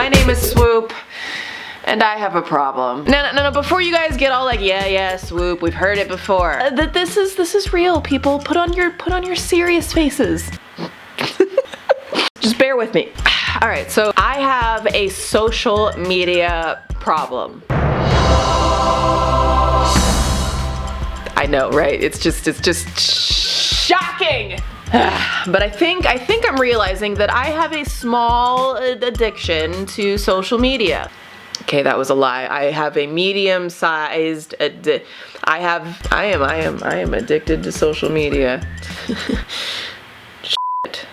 My name is Swoop, and I have a problem. No, before you guys get all like, yeah, Swoop, we've heard it before. That this is real, people. Put on your serious faces. Just bear with me. All right, so I have a social media problem. I know, right? It's just shocking. But I think I'm realizing that I have a small addiction to social media. Okay, that was a lie. I have a medium-sized I am addicted to social media.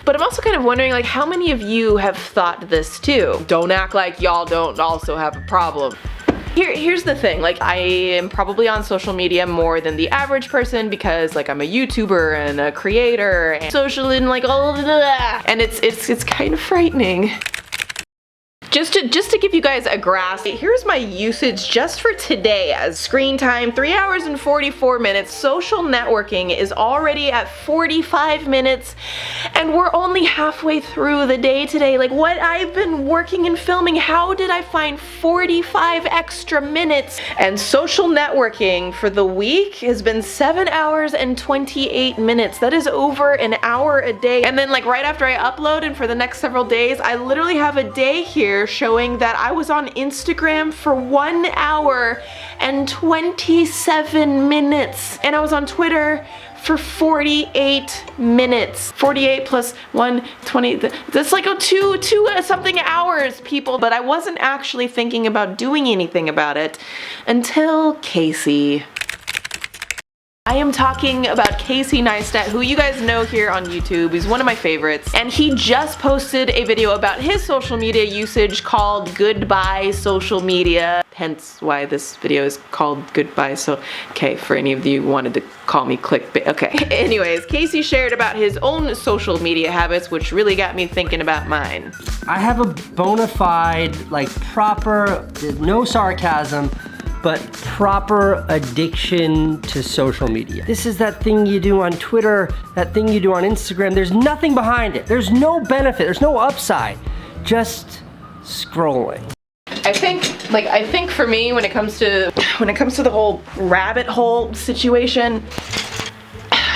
But I'm also kind of wondering, like, how many of you have thought this too? Don't act like y'all don't also have a problem. Here's the thing, like, I am probably on social media more than the average person because, like, I'm a YouTuber and a creator and social and like all of that. And it's kind of frightening. Just to give you guys a grasp, here's my usage just for today as screen time, 3 hours and 44 minutes. Social networking is already at 45 minutes, and we're only halfway through the day today. Like, what I've been working and filming, how did I find 45 extra minutes? And social networking for the week has been 7 hours and 28 minutes. That is over an hour a day. And then, like, right after I upload and for the next several days, I literally have a day here showing that I was on Instagram for 1 hour and 27 minutes. And I was on Twitter for 48 minutes. 48 plus 1, 20, that's like two something hours, people. But I wasn't actually thinking about doing anything about it until Casey. I am talking about Casey Neistat, who you guys know here on YouTube. He's one of my favorites. And he just posted a video about his social media usage called Goodbye Social Media. Hence why this video is called Goodbye. So, okay, for any of you who wanted to call me clickbait. Okay. Anyways, Casey shared about his own social media habits, which really got me thinking about mine. I have a bona fide, like, proper, no sarcasm, but proper addiction to social media. This is that thing you do on Twitter, that thing you do on Instagram. There's nothing behind it. There's no benefit, there's no upside. Just scrolling. I think for me, when it comes to the whole rabbit hole situation,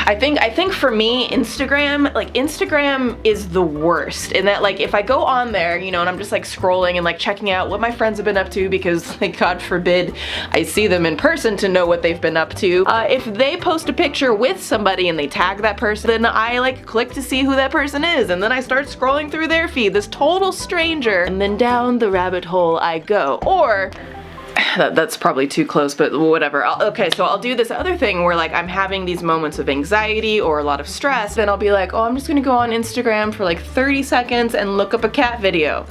I think for me, Instagram is the worst in that, like, if I go on there, you know, and I'm just like scrolling and like checking out what my friends have been up to because, like, God forbid I see them in person to know what they've been up to. If they post a picture with somebody and they tag that person, then I like click to see who that person is, and then I start scrolling through their feed, this total stranger, and then down the rabbit hole I go. Or that's probably too close, but whatever. Okay, so I'll do this other thing where, like, I'm having these moments of anxiety or a lot of stress, then I'll be like, oh, I'm just gonna go on Instagram for like 30 seconds and look up a cat video.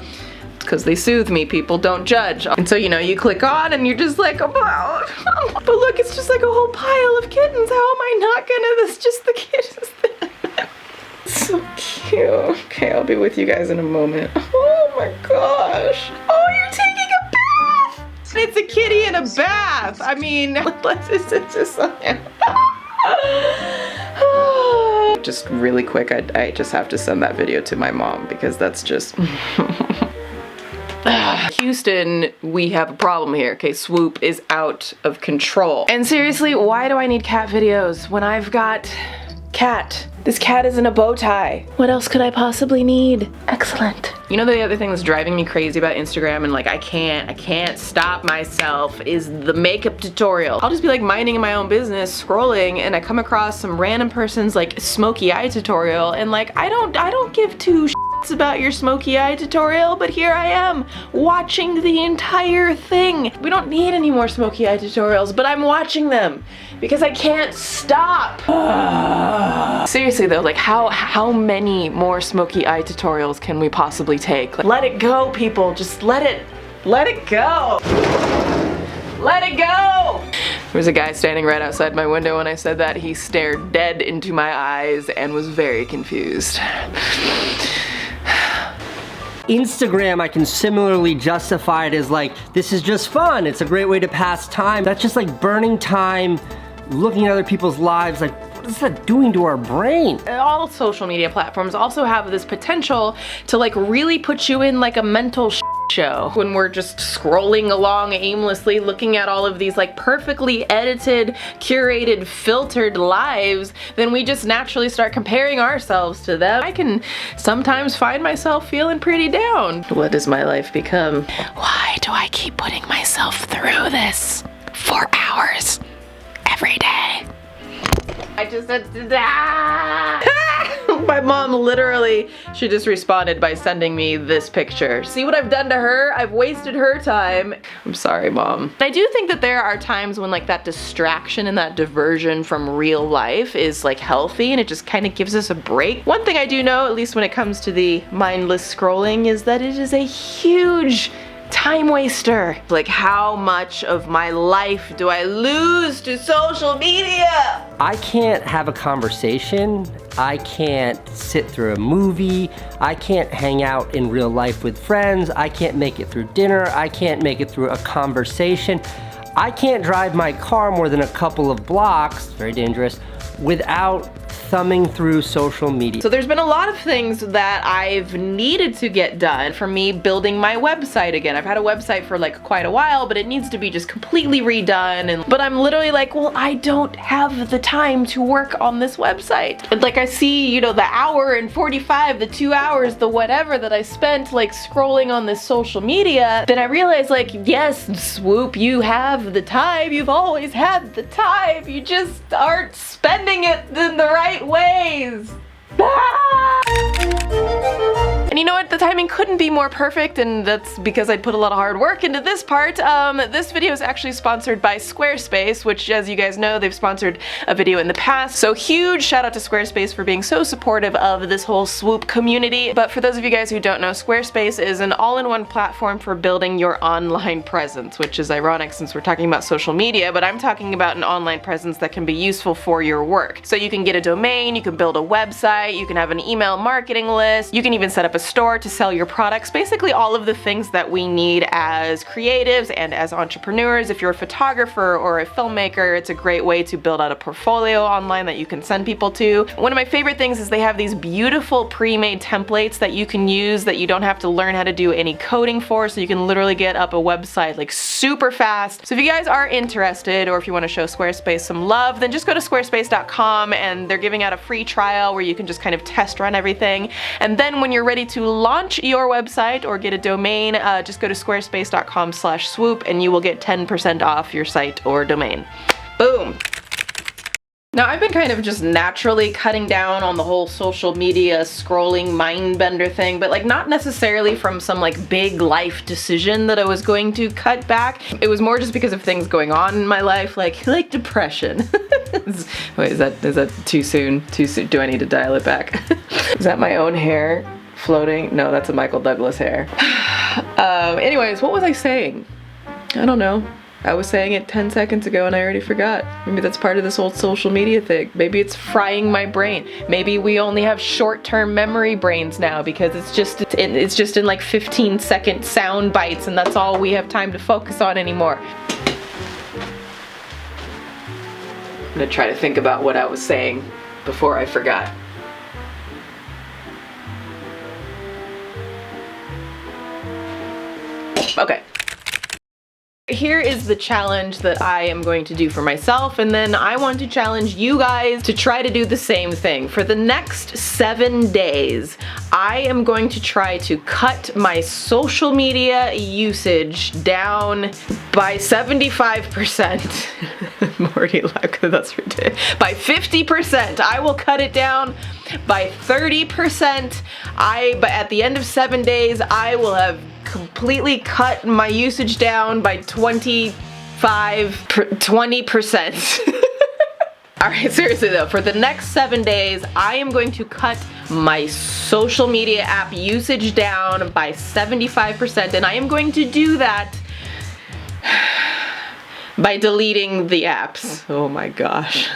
Because they soothe me, people, don't judge. And so, you know, you click on and you're just like, oh, but look, it's just like a whole pile of kittens. How am I not gonna, that's just the kittens. So cute. Okay, I'll be with you guys in a moment. Oh my gosh. Oh, you're taking a bath! It's a kitty in a bath. I mean, just really quick, I just have to send that video to my mom because that's just... Houston, we have a problem here. Okay, Swoop is out of control. And seriously, why do I need cat videos when I've got cat? This cat is in a bow tie. What else could I possibly need? Excellent. You know, the other thing that's driving me crazy about Instagram, and like I can't stop myself, is the makeup tutorial. I'll just be like minding my own business, scrolling, and I come across some random person's like smoky eye tutorial, and like I don't give two shits about your smoky eye tutorial, but here I am watching the entire thing. We don't need any more smoky eye tutorials, but I'm watching them because I can't stop. Seriously though, like how many more smoky eye tutorials can we possibly take? Like, let it go, people. Just let it go. Let it go. There was a guy standing right outside my window when I said that. He stared dead into my eyes and was very confused. Instagram, I can similarly justify it as like, this is just fun. It's a great way to pass time. That's just like burning time, looking at other people's lives. Like, what is that doing to our brain? All social media platforms also have this potential to like really put you in like a mental show. When we're just scrolling along aimlessly looking at all of these like perfectly edited, curated, filtered lives, then we just naturally start comparing ourselves to them. I can sometimes find myself feeling pretty down. What does my life become? Why do I keep putting myself through this for hours every day? I just said, my mom literally, she just responded by sending me this picture. See what I've done to her? I've wasted her time. I'm sorry, Mom. I do think that there are times when like that distraction and that diversion from real life is like healthy and it just kind of gives us a break. One thing I do know, at least when it comes to the mindless scrolling, is that it is a huge time waster. Like, how much of my life do I lose to social media? I can't have a conversation. I can't sit through a movie. I can't hang out in real life with friends. I can't make it through dinner. I can't make it through a conversation. I can't drive my car more than a couple of blocks, very dangerous, without thumbing through social media. So there's been a lot of things that I've needed to get done. For me, building my website again. I've had a website for like quite a while, but it needs to be just completely redone. But I'm literally like, well, I don't have the time to work on this website. And like I see, you know, the hour and 45, the 2 hours, the whatever that I spent like scrolling on this social media, then I realize like, yes, Swoop, you have the time. You've always had the time. You just aren't spending it in the right ways. And you know what? The timing couldn't be more perfect, and that's because I put a lot of hard work into this part. This video is actually sponsored by Squarespace, which, as you guys know, they've sponsored a video in the past. So huge shout out to Squarespace for being so supportive of this whole Swoop community. But for those of you guys who don't know, Squarespace is an all-in-one platform for building your online presence, which is ironic since we're talking about social media, but I'm talking about an online presence that can be useful for your work. So you can get a domain, you can build a website, you can have an email marketing list, you can even set up a store to sell your products, basically all of the things that we need as creatives and as entrepreneurs. If you're a photographer or a filmmaker, it's a great way to build out a portfolio online that you can send people to. One of my favorite things is they have these beautiful pre-made templates that you can use that you don't have to learn how to do any coding for, so you can literally get up a website like super fast. So if you guys are interested, or if you want to show Squarespace some love, then just go to squarespace.com and they're giving out a free trial where you can just kind of test run everything. And then when you're ready to launch your website or get a domain, just go to squarespace.com/swoop and you will get 10% off your site or domain. Boom. Now, I've been kind of just naturally cutting down on the whole social media scrolling mind bender thing, but like not necessarily from some like big life decision that I was going to cut back. It was more just because of things going on in my life, like depression. Wait, is that too soon? Too soon? Do I need to dial it back? Is that my own hair floating? No, that's a Michael Douglas hair. Anyways, what was I saying? I don't know. I was saying it 10 seconds ago and I already forgot. Maybe that's part of this whole social media thing. Maybe it's frying my brain. Maybe we only have short-term memory brains now because it's just in like 15-second sound bites and that's all we have time to focus on anymore. I'm gonna try to think about what I was saying before I forgot. Okay. Here is the challenge that I am going to do for myself, and then I want to challenge you guys to try to do the same thing. For the next 7 days, I am going to try to cut my social media usage down by 75%. Morty laughed, that's ridiculous. By 50%. I will cut it down by 30%. But at the end of 7 days, I will have completely cut my usage down by 20%. Alright, seriously though, for the next 7 days, I am going to cut my social media app usage down by 75%, and I am going to do that by deleting the apps. Oh my gosh.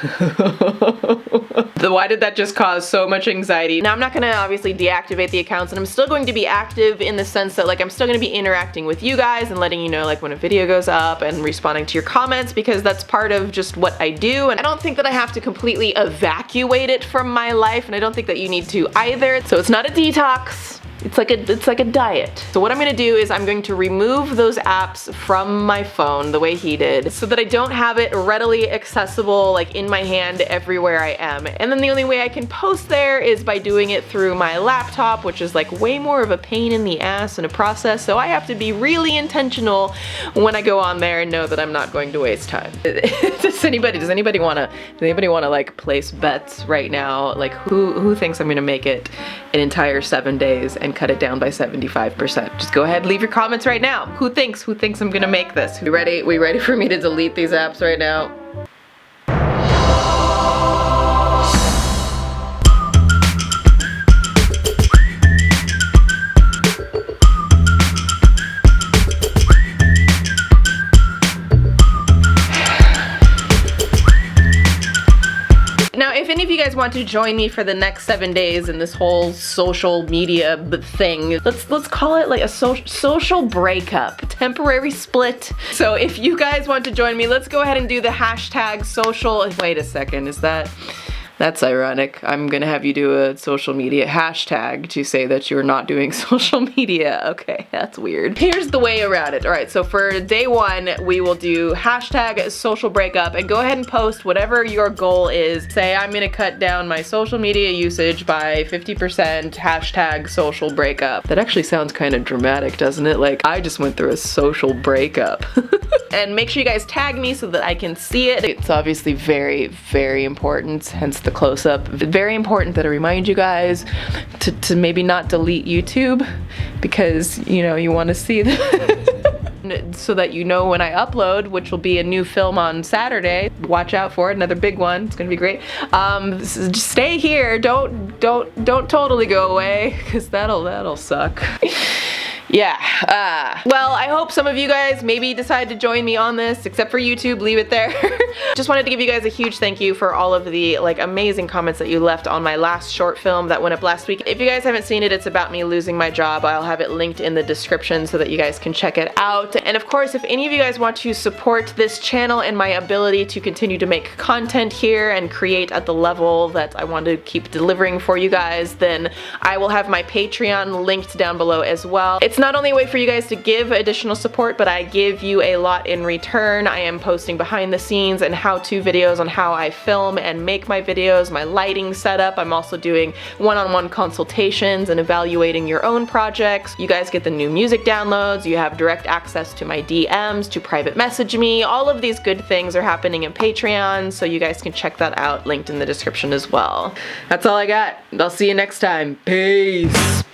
Why did that just cause so much anxiety? Now, I'm not gonna obviously deactivate the accounts, and I'm still going to be active in the sense that like I'm still gonna be interacting with you guys and letting you know like when a video goes up and responding to your comments, because that's part of just what I do. And I don't think that I have to completely evacuate it from my life, and I don't think that you need to either. So it's not a detox. It's like a diet. So what I'm gonna do is I'm going to remove those apps from my phone the way he did so that I don't have it readily accessible like in my hand everywhere I am. And then the only way I can post there is by doing it through my laptop, which is like way more of a pain in the ass and a process. So I have to be really intentional when I go on there and know that I'm not going to waste time. Does anybody wanna like place bets right now? Like who thinks I'm gonna make it an entire 7 days and cut it down by 75%? Just go ahead and leave your comments right now. Who thinks I'm gonna make this? We ready for me to delete these apps right now? Now, if any of you guys want to join me for the next 7 days in this whole social media thing, let's call it like a social breakup, temporary split. So if you guys want to join me, let's go ahead and do the hashtag social. Wait a second, that's ironic. I'm gonna have you do a social media hashtag to say that you're not doing social media. Okay, that's weird. Here's the way around it. All right, so for day 1, we will do hashtag social breakup and go ahead and post whatever your goal is. Say, I'm gonna cut down my social media usage by 50%, hashtag social breakup. That actually sounds kind of dramatic, doesn't it? Like, I just went through a social breakup. And make sure you guys tag me so that I can see it. It's obviously very, very important, hence the close-up. Very important that I remind you guys to maybe not delete YouTube because, you know, you want to see so that you know when I upload, which will be a new film on Saturday. Watch out for it, another big one. It's gonna be great. Just stay here. Don't totally go away because that'll suck. Yeah, well, I hope some of you guys maybe decide to join me on this, except for YouTube, leave it there. Just wanted to give you guys a huge thank you for all of the like amazing comments that you left on my last short film that went up last week. If you guys haven't seen it, it's about me losing my job. I'll have it linked in the description so that you guys can check it out. And of course, if any of you guys want to support this channel and my ability to continue to make content here and create at the level that I want to keep delivering for you guys, then I will have my Patreon linked down below as well. It's not only a way for you guys to give additional support, but I give you a lot in return. I am posting behind the scenes and how-to videos on how I film and make my videos, my lighting setup. I'm also doing one-on-one consultations and evaluating your own projects. You guys get the new music downloads. You have direct access to my DMs, to private message me. All of these good things are happening in Patreon, so you guys can check that out, linked in the description as well. That's all I got. I'll see you next time. Peace.